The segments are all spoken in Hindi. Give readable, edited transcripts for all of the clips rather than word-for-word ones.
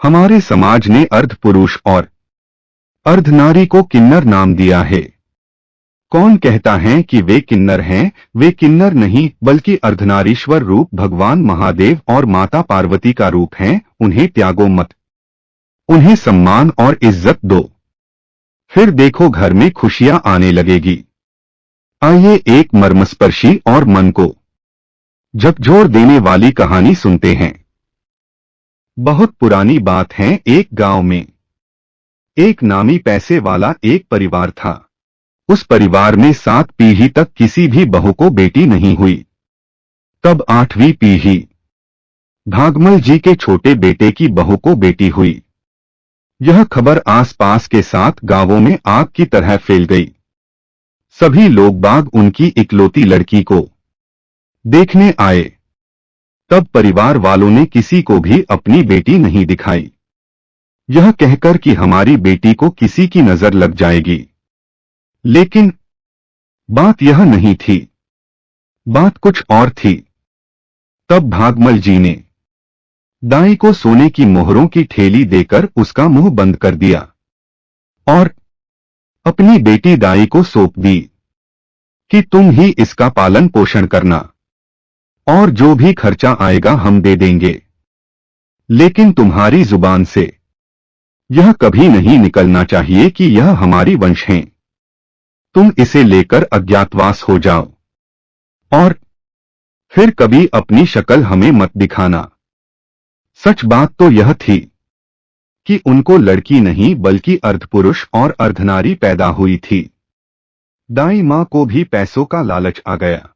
हमारे समाज ने अर्ध पुरुष और अर्धनारी को किन्नर नाम दिया है। कौन कहता है कि वे किन्नर हैं? वे किन्नर नहीं बल्कि अर्धनारीश्वर रूप भगवान महादेव और माता पार्वती का रूप हैं। उन्हें त्यागो मत, उन्हें सम्मान और इज्जत दो, फिर देखो घर में खुशियां आने लगेगी। आइए एक मर्मस्पर्शी और मन को झकझोर देने वाली कहानी सुनते हैं। बहुत पुरानी बात है। एक गांव में एक नामी पैसे वाला एक परिवार था। उस परिवार में 7 पीढ़ी तक किसी भी बहू को बेटी नहीं हुई। तब 8वीं पीढ़ी भागमल जी के छोटे बेटे की बहू को बेटी हुई। यह खबर आसपास के 7 गांवों में आग की तरह फैल गई। सभी लोग बाग उनकी इकलौती लड़की को देखने आए। तब परिवार वालों ने किसी को भी अपनी बेटी नहीं दिखाई, यह कहकर कि हमारी बेटी को किसी की नजर लग जाएगी। लेकिन बात यह नहीं थी, बात कुछ और थी। तब भागमल जी ने दाई को सोने की मोहरों की ठेली देकर उसका मुंह बंद कर दिया और अपनी बेटी दाई को सौंप दी कि तुम ही इसका पालन पोषण करना और जो भी खर्चा आएगा हम दे देंगे। लेकिन तुम्हारी जुबान से यह कभी नहीं निकलना चाहिए कि यह हमारी वंश है। तुम इसे लेकर अज्ञातवास हो जाओ और फिर कभी अपनी शक्ल हमें मत दिखाना। सच बात तो यह थी कि उनको लड़की नहीं बल्कि अर्धपुरुष और अर्धनारी पैदा हुई थी। दाई मां को भी पैसों का लालच आ गया।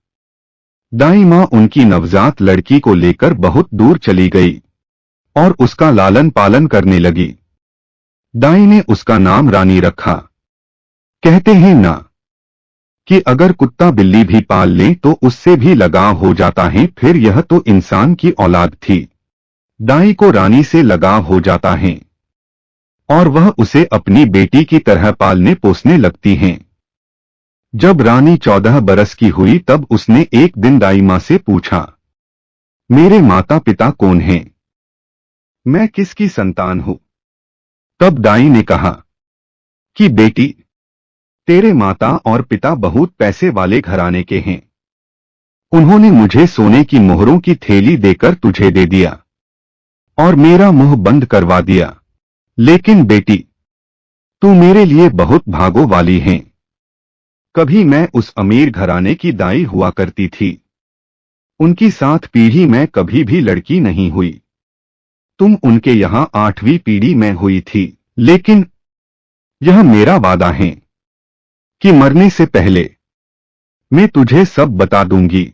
दाई मां उनकी नवजात लड़की को लेकर बहुत दूर चली गई और उसका लालन पालन करने लगी। दाई ने उसका नाम रानी रखा। कहते हैं ना कि अगर कुत्ता बिल्ली भी पाल ले तो उससे भी लगाव हो जाता है। फिर यह तो इंसान की औलाद थी। दाई को रानी से लगाव हो जाता है और वह उसे अपनी बेटी की तरह पालने पोसने लगती हैं। जब रानी 14 बरस की हुई तब उसने एक दिन दाई मां से पूछा, मेरे माता पिता कौन हैं? मैं किसकी संतान हूं? तब दाई ने कहा कि बेटी, तेरे माता और पिता बहुत पैसे वाले घराने के हैं। उन्होंने मुझे सोने की मोहरों की थैली देकर तुझे दे दिया और मेरा मुंह बंद करवा दिया। लेकिन बेटी, तू मेरे लिए बहुत भागों वाली है। कभी मैं उस अमीर घराने की दाई हुआ करती थी। उनकी 7 पीढ़ी में कभी भी लड़की नहीं हुई। तुम उनके यहां 8वीं पीढ़ी में हुई थी। लेकिन यह मेरा वादा है कि मरने से पहले मैं तुझे सब बता दूंगी।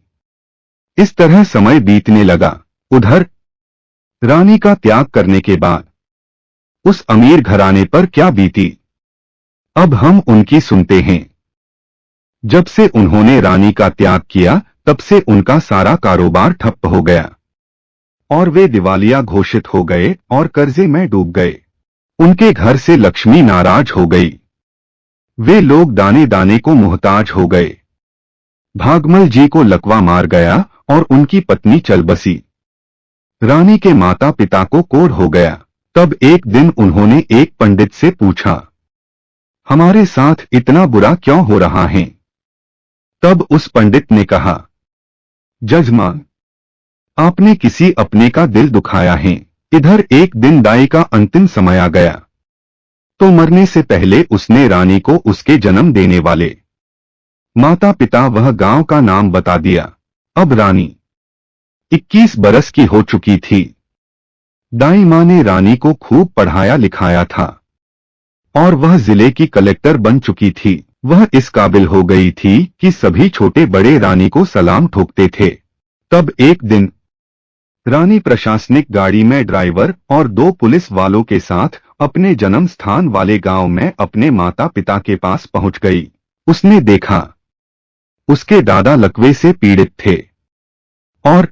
इस तरह समय बीतने लगा। उधर रानी का त्याग करने के बाद उस अमीर घराने पर क्या बीती, अब हम उनकी सुनते हैं। जब से उन्होंने रानी का त्याग किया तब से उनका सारा कारोबार ठप्प हो गया और वे दिवालिया घोषित हो गए और कर्जे में डूब गए। उनके घर से लक्ष्मी नाराज हो गई। वे लोग दाने दाने को मुहताज हो गए। भागमल जी को लकवा मार गया और उनकी पत्नी चल बसी। रानी के माता पिता को कोढ़ हो गया। तब एक दिन उन्होंने एक पंडित से पूछा, हमारे साथ इतना बुरा क्यों हो रहा है? तब उस पंडित ने कहा, जजमान, आपने किसी अपने का दिल दुखाया है। इधर एक दिन दाई का अंतिम समय आ गया तो मरने से पहले उसने रानी को उसके जन्म देने वाले माता पिता वह गांव का नाम बता दिया। अब रानी 21 बरस की हो चुकी थी। दाई मां ने रानी को खूब पढ़ाया लिखाया था और वह जिले की कलेक्टर बन चुकी थी। वह इस काबिल हो गई थी कि सभी छोटे बड़े रानी को सलाम ठोकते थे। तब एक दिन रानी प्रशासनिक गाड़ी में ड्राइवर और 2 पुलिस वालों के साथ अपने जन्म स्थान वाले गांव में अपने माता पिता के पास पहुंच गई। उसने देखा उसके दादा लकवे से पीड़ित थे और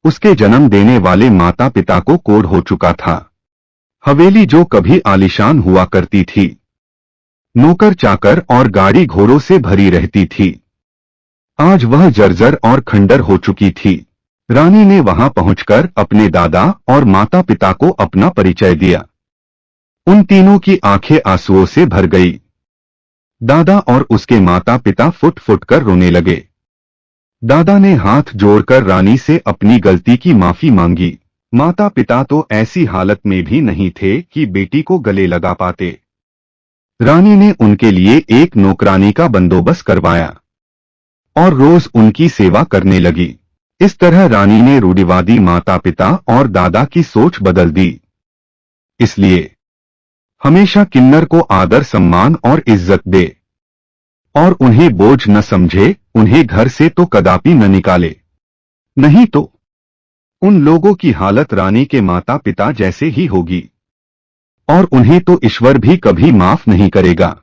उसके जन्म देने वाले माता पिता को कोढ़ हो चुका था। हवेली जो कभी आलीशान हुआ करती थी, नौकर चाकर और गाड़ी घोड़ों से भरी रहती थी, आज वह जर्जर और खंडर हो चुकी थी। रानी ने वहां पहुंचकर अपने दादा और माता पिता को अपना परिचय दिया। उन तीनों की आंखें आंसुओं से भर गई। दादा और उसके माता पिता फुट फुट कर रोने लगे। दादा ने हाथ जोड़कर रानी से अपनी गलती की माफी मांगी। माता पिता तो ऐसी हालत में भी नहीं थे कि बेटी को गले लगा पाते। रानी ने उनके लिए एक नौकरानी का बंदोबस्त करवाया और रोज उनकी सेवा करने लगी। इस तरह रानी ने रूढ़िवादी माता पिता और दादा की सोच बदल दी। इसलिए हमेशा किन्नर को आदर सम्मान और इज्जत दे और उन्हें बोझ न समझे, उन्हें घर से तो कदापि न निकाले, नहीं तो उन लोगों की हालत रानी के माता पिता जैसे ही होगी और उन्हें तो ईश्वर भी कभी माफ नहीं करेगा।